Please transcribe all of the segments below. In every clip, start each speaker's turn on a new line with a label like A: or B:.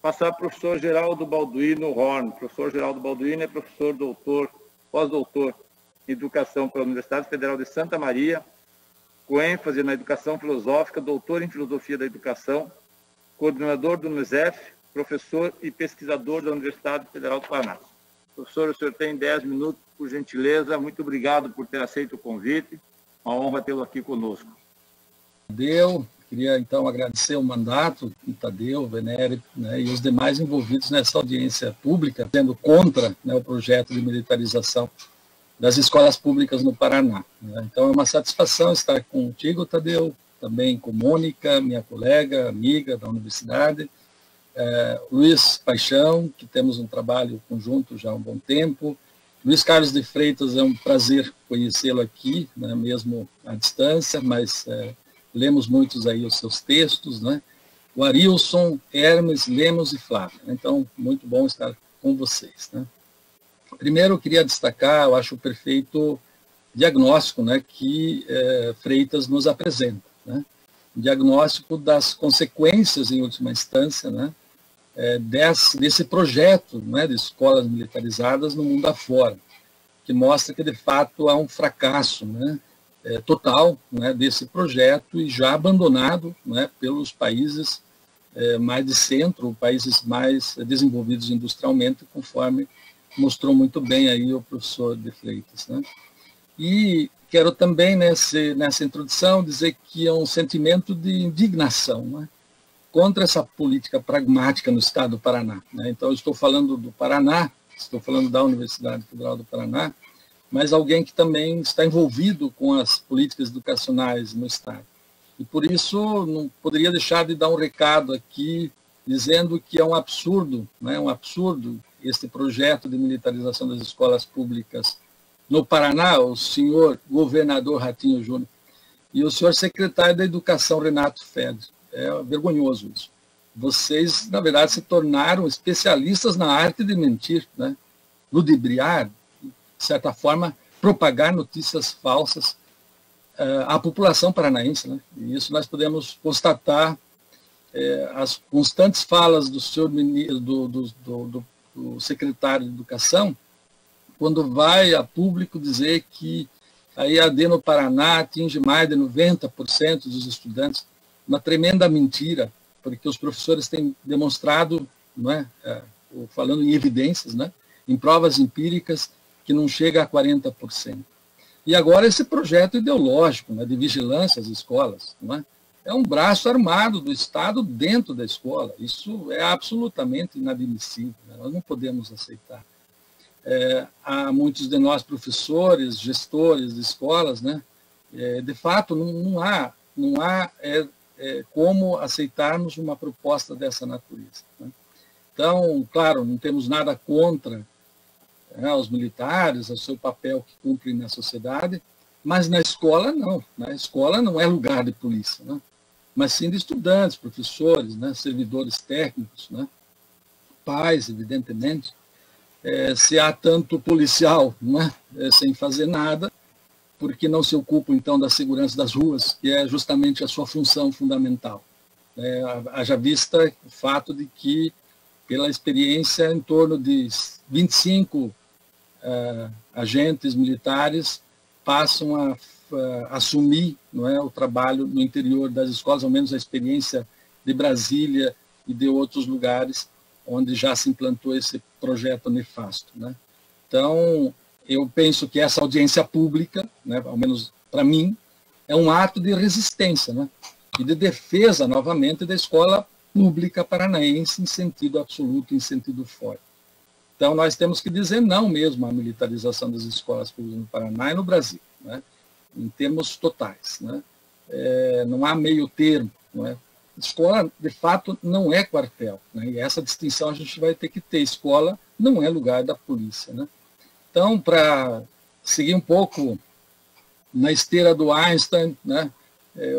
A: passar para o professor Geraldo Balduino Horn. O professor Geraldo Balduino é professor doutor, pós-doutor em Educação pela Universidade Federal de Santa Maria, com ênfase na educação filosófica, doutor em Filosofia da Educação, coordenador do NUSEF, professor e pesquisador da Universidade Federal do Paraná. Professor, o senhor tem 10 minutos, por gentileza. Muito obrigado por ter aceito o convite. Uma honra tê-lo aqui conosco.
B: Tadeu, queria então agradecer o mandato do Tadeu, Venere, né, e os demais envolvidos nessa audiência pública, sendo contra, né, o projeto de militarização das escolas públicas no Paraná. Né. Então é uma satisfação estar contigo, Tadeu, também com Mônica, minha colega, amiga da universidade, Luiz Paixão, que temos um trabalho conjunto já há um bom tempo, Luiz Carlos de Freitas, é um prazer conhecê-lo aqui, né, mesmo à distância, mas lemos muitos aí os seus textos, né? O Arilson, Hermes, Lemos e Flávio. Então, muito bom estar com vocês, né? Primeiro, eu queria destacar, eu acho, o perfeito diagnóstico, né, que Freitas nos apresenta, né? O diagnóstico das consequências, em última instância, né, desse projeto, né, de escolas militarizadas no mundo afora, que mostra que, de fato, há um fracasso, né, total, né, desse projeto e já abandonado, né, pelos países mais de centro, países mais desenvolvidos industrialmente, conforme mostrou muito bem aí o professor de Freitas, né. E quero também, nessa introdução, dizer que é um sentimento de indignação, né, contra essa política pragmática no estado do Paraná, né. Então, eu estou falando do Paraná, estou falando da Universidade Federal do Paraná, mas alguém que também está envolvido com as políticas educacionais no estado. E, por isso, não poderia deixar de dar um recado aqui, dizendo que é um absurdo, né, um absurdo este projeto de militarização das escolas públicas no Paraná, o senhor governador Ratinho Júnior e o senhor secretário da Educação, Renato Feder. É vergonhoso isso. Vocês, na verdade, se tornaram especialistas na arte de mentir, né, ludibriar, de certa forma, propagar notícias falsas à população paranaense, né? E isso nós podemos constatar as constantes falas do senhor do secretário de Educação, quando vai a público dizer que a EAD no Paraná atinge mais de 90% dos estudantes, uma tremenda mentira, porque os professores têm demonstrado, não é, falando em evidências, né, em provas empíricas, que não chega a 40%. E agora esse projeto ideológico, né, de vigilância às escolas, não é? É um braço armado do Estado dentro da escola. Isso é absolutamente inadmissível, né? Nós não podemos aceitar. Há muitos de nós professores, gestores de escolas, né, de fato não há como aceitarmos uma proposta dessa natureza, né? Então, claro, não temos nada contra os militares, o seu papel que cumprem na sociedade, mas na escola não. Na escola não é lugar de polícia, né? Mas sim de estudantes, professores, né, servidores técnicos, né, pais, evidentemente. Se há tanto policial, né, sem fazer nada, porque não se ocupa, então, da segurança das ruas, que é justamente a sua função fundamental. Haja vista o fato de que, pela experiência, em torno de 25 agentes militares passam a assumir, não é, o trabalho no interior das escolas, ao menos a experiência de Brasília e de outros lugares onde já se implantou esse projeto nefasto, né? Então, eu penso que essa audiência pública, né, ao menos para mim, é um ato de resistência, né, e de defesa, novamente, da escola pública paranaense em sentido absoluto, em sentido forte. Então, nós temos que dizer não mesmo à militarização das escolas públicas no Paraná e no Brasil, né, em termos totais, né. Não há meio termo, não é? Escola, de fato, não é quartel, né, e essa distinção a gente vai ter que ter. Escola não é lugar da polícia, né. Então, para seguir um pouco na esteira do Einstein, né,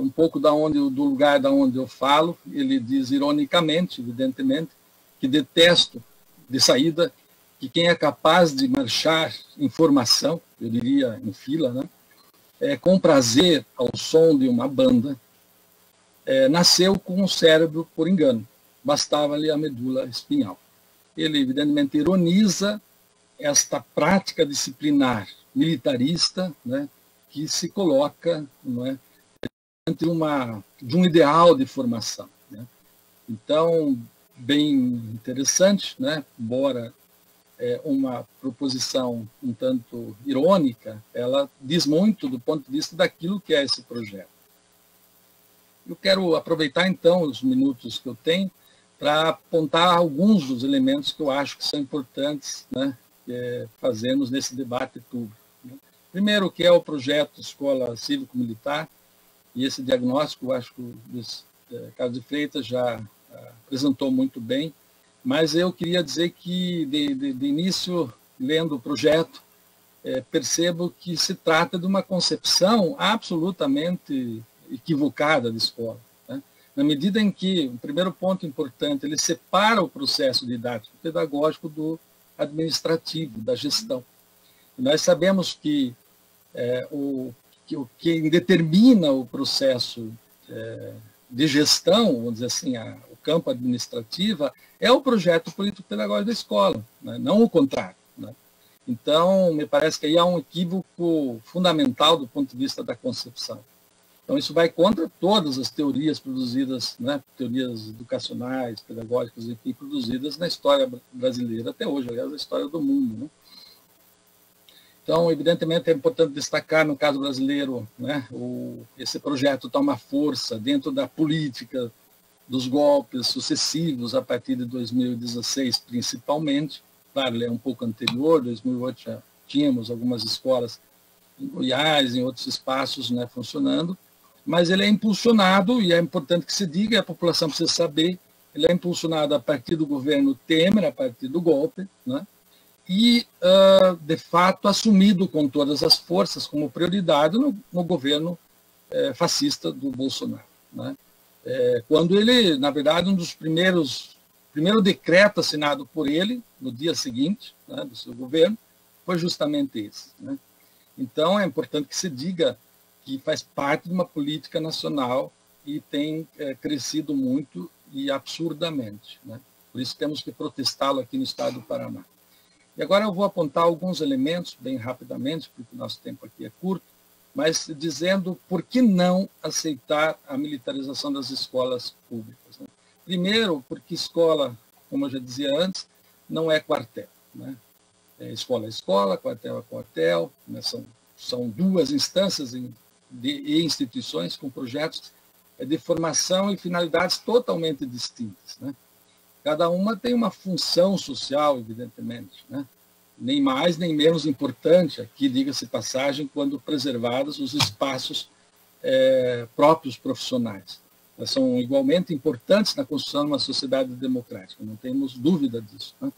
B: um pouco do lugar da onde eu falo, ele diz ironicamente, evidentemente, que detesto de saída que quem é capaz de marchar em formação, eu diria em fila, né, com prazer ao som de uma banda, nasceu com um cérebro por engano. bastava ali a medula espinhal. Ele, evidentemente, ironiza esta prática disciplinar militarista, né, que se coloca, não é, de um ideal de formação, né? Então, bem interessante, né, embora uma proposição um tanto irônica, ela diz muito do ponto de vista daquilo que é esse projeto. Eu quero aproveitar, então, os minutos que eu tenho para apontar alguns dos elementos que eu acho que são importantes, né, fazemos nesse debate público, né? Primeiro, que é o projeto Escola Cívico-Militar, e esse diagnóstico, eu acho que o Carlos de Freitas já apresentou muito bem, mas eu queria dizer que, de início, lendo o projeto, percebo que se trata de uma concepção absolutamente equivocada de escola, né? Na medida em que, o primeiro ponto importante, ele separa o processo didático pedagógico do administrativo, da gestão. E nós sabemos que o que determina o processo de gestão, vamos dizer assim, o campo administrativo, é o projeto político-pedagógico da escola, né? Não o contrário, né? Então, me parece que aí há um equívoco fundamental do ponto de vista da concepção. Então, isso vai contra todas as teorias produzidas, né, teorias educacionais, pedagógicas, enfim, produzidas na história brasileira até hoje, aliás, na história do mundo, né? Então, evidentemente, é importante destacar, no caso brasileiro, né, esse projeto toma força dentro da política dos golpes sucessivos a partir de 2016, principalmente. Claro, ele é um pouco anterior, 2008 já tínhamos algumas escolas em Goiás, em outros espaços, né, funcionando, mas ele é impulsionado, e é importante que se diga, a população precisa saber, ele é impulsionado a partir do governo Temer, a partir do golpe, né, e, de fato, assumido com todas as forças como prioridade no governo fascista do Bolsonaro, né. Quando ele, na verdade, um dos primeiro decreto assinado por ele, no dia seguinte, né, do seu governo, foi justamente esse, né. Então, é importante que se diga que faz parte de uma política nacional e tem crescido muito e absurdamente, né. Por isso temos que protestá-lo aqui no estado do Paraná. E agora eu vou apontar alguns elementos, bem rapidamente, porque o nosso tempo aqui é curto, mas dizendo por que não aceitar a militarização das escolas públicas, né? Primeiro, porque escola, como eu já dizia antes, não é quartel, né? Escola é escola, quartel é quartel, né? São duas instâncias e instituições com projetos de formação e finalidades totalmente distintas, né? Cada uma tem uma função social, evidentemente, né? Nem mais nem menos importante, aqui diga-se passagem, quando preservados os espaços próprios profissionais. Elas são igualmente importantes na construção de uma sociedade democrática, não temos dúvida disso, né?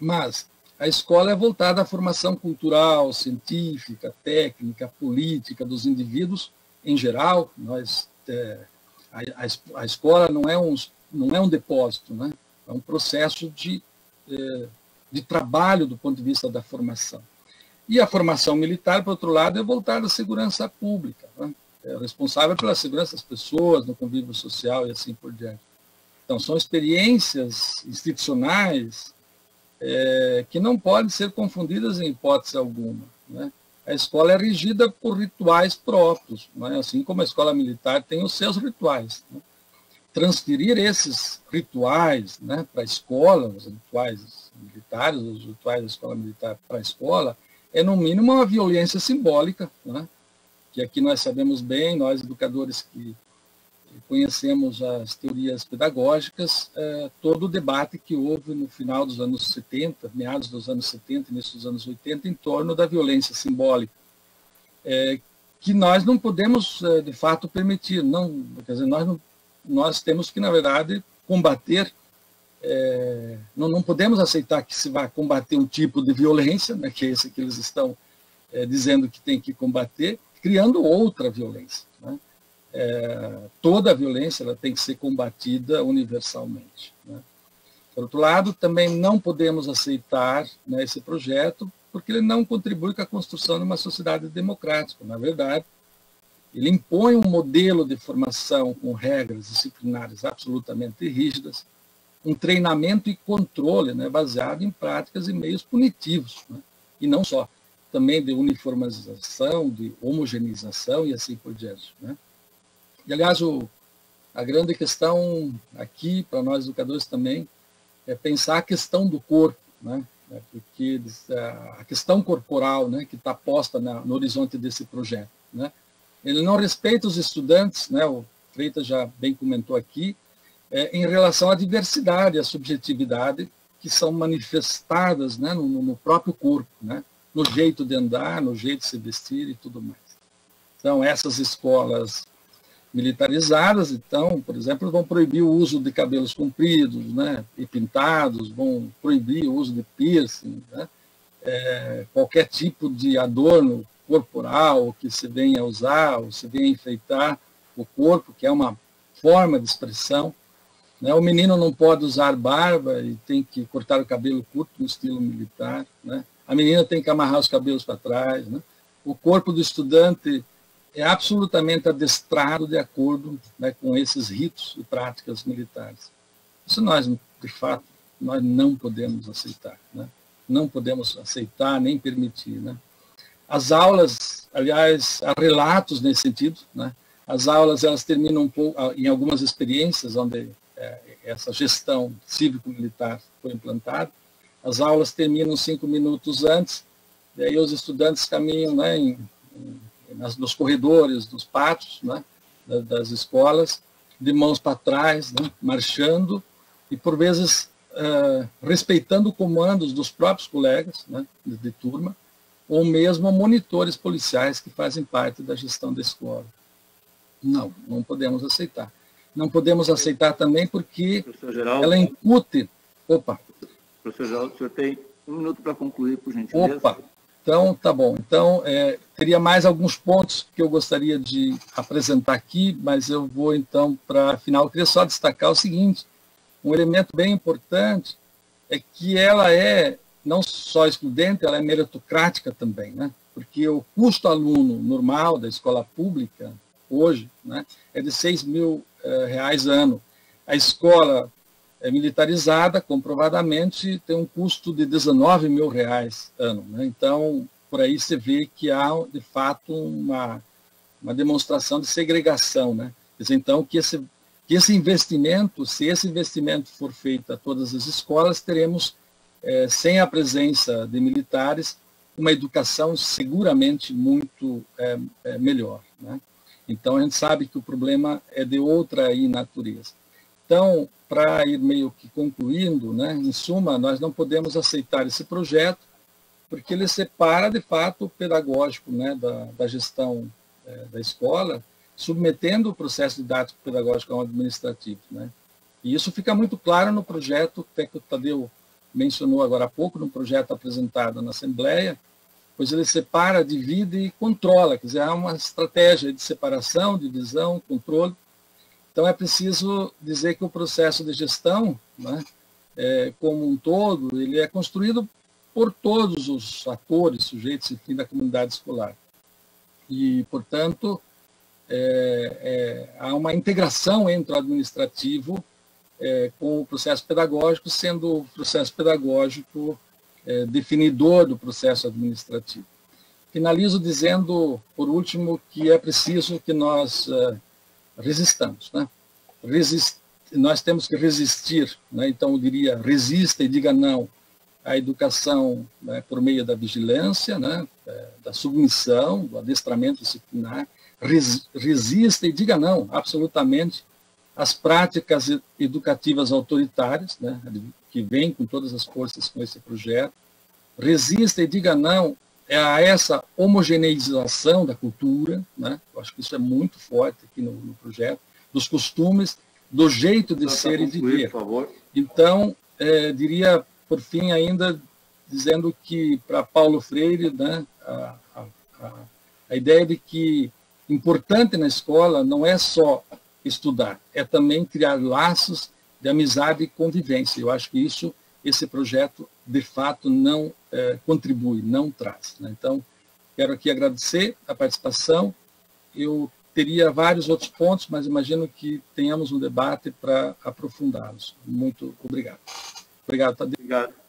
B: Mas a escola é voltada à formação cultural, científica, técnica, política dos indivíduos em geral. A escola não é um depósito, né? É um processo de trabalho do ponto de vista da formação. E a formação militar, por outro lado, é voltada à segurança pública, né? É responsável pela segurança das pessoas, no convívio social e assim por diante. Então, são experiências institucionais que não podem ser confundidas em hipótese alguma, né? A escola é regida por rituais próprios, né? Assim como a escola militar tem os seus rituais, né? Transferir esses rituais, né, para a escola, os rituais militares, os rituais da escola militar para a escola, é, no mínimo, uma violência simbólica, né, que aqui nós sabemos bem, nós educadores que conhecemos as teorias pedagógicas, todo o debate que houve no final dos anos 70, meados dos anos 70, início dos anos 80, em torno da violência simbólica, que nós não podemos, de fato, permitir. Não, quer dizer, nós temos que, na verdade, combater, não podemos aceitar que se vá combater um tipo de violência, né, que é esse que eles estão dizendo que tem que combater, criando outra violência, né? Toda a violência ela tem que ser combatida universalmente, né? Por outro lado, também não podemos aceitar, né, esse projeto, porque ele não contribui com a construção de uma sociedade democrática. Na verdade, Ele impõe um modelo de formação com regras disciplinares absolutamente rígidas, um treinamento e controle, né, baseado em práticas e meios punitivos, né, e não só, também de uniformização, de homogeneização e assim por diante. Né. E, aliás, a grande questão aqui, para nós educadores também, é pensar a questão do corpo, né, porque a questão corporal, né, que está posta no horizonte desse projeto. Né. Ele não respeita os estudantes, né, o Freitas já bem comentou aqui, em relação à diversidade, à subjetividade que são manifestadas, né, no próprio corpo, né, no jeito de andar, no jeito de se vestir e tudo mais. Então, essas escolas militarizadas, então, por exemplo, vão proibir o uso de cabelos compridos, né, e pintados, vão proibir o uso de piercing, né, qualquer tipo de adorno corporal que se venha a usar, ou se venha a enfeitar o corpo, que é uma forma de expressão. Né? O menino não pode usar barba e tem que cortar o cabelo curto no estilo militar. Né? A menina tem que amarrar os cabelos para trás. Né? O corpo do estudante é absolutamente adestrado de acordo, né, com esses ritos e práticas militares. Isso nós, de fato, nós não podemos aceitar. Né? Não podemos aceitar nem permitir. Né? As aulas, aliás, há relatos nesse sentido. Né? As aulas, elas terminam um pouco, em algumas experiências onde essa gestão cívico-militar foi implantada, as aulas terminam 5 minutos antes, e aí os estudantes caminham, né, nos corredores, nos pátios, né, das escolas, de mãos para trás, né, marchando, e por vezes respeitando comandos dos próprios colegas, né, de turma, ou mesmo monitores policiais que fazem parte da gestão da escola. Não podemos aceitar. Não podemos aceitar também porque
A: Geraldo,
B: ela incute... Opa!
A: Professor Geraldo, o senhor tem 1 minuto para concluir, por gentileza.
B: Opa! Então, tá bom. Então, teria mais alguns pontos que eu gostaria de apresentar aqui, mas eu vou, então, para final. Eu queria só destacar o seguinte, um elemento bem importante é que ela é não só excludente, ela é meritocrática também, né? Porque o custo aluno normal da escola pública, hoje, né, é de R$6.000 ano. A escola militarizada, comprovadamente, tem um custo de R$19.000 ano. Né? Então, por aí você vê que há, de fato, uma demonstração de segregação. Né? Quer dizer, então, que esse investimento, se esse investimento for feito a todas as escolas, teremos, sem a presença de militares, uma educação seguramente muito melhor. Né? Então, a gente sabe que o problema é de outra aí natureza. Então, para ir meio que concluindo, né, em suma, nós não podemos aceitar esse projeto, porque ele separa, de fato, o pedagógico, né, da gestão da escola, submetendo o processo didático pedagógico ao administrativo. Né? E isso fica muito claro no projeto, até que o Tadeu mencionou agora há pouco, no projeto apresentado na Assembleia, pois ele separa, divide e controla, quer dizer, há uma estratégia de separação, divisão, controle. Então, é preciso dizer que o processo de gestão, né, como um todo, ele é construído por todos os atores, sujeitos, enfim, da comunidade escolar. E, portanto, há uma integração entre o administrativo com o processo pedagógico, sendo o processo pedagógico definidor do processo administrativo. Finalizo dizendo, por último, que é preciso que nós resistamos. Né? Nós temos que resistir, né? Então eu diria, resista e diga não à educação, né, por meio da vigilância, né, da submissão, do adestramento disciplinar, resista e diga não, absolutamente, às práticas educativas autoritárias, né, que vêm com todas as forças com esse projeto, resista e diga não a essa homogeneização da cultura, né? Eu acho que isso é muito forte aqui no projeto, dos costumes, do jeito de ser e de ver.
A: Por favor.
B: Então, diria, por fim, ainda, dizendo que, para Paulo Freire, né, a ideia de que importante na escola não é só estudar, é também criar laços de amizade e convivência. Eu acho que esse projeto, de fato, não contribui, não traz. Né? Então, quero aqui agradecer a participação. Eu teria vários outros pontos, mas imagino que tenhamos um debate para aprofundá-los. Muito obrigado. Obrigado, Tadeu.
A: Obrigado.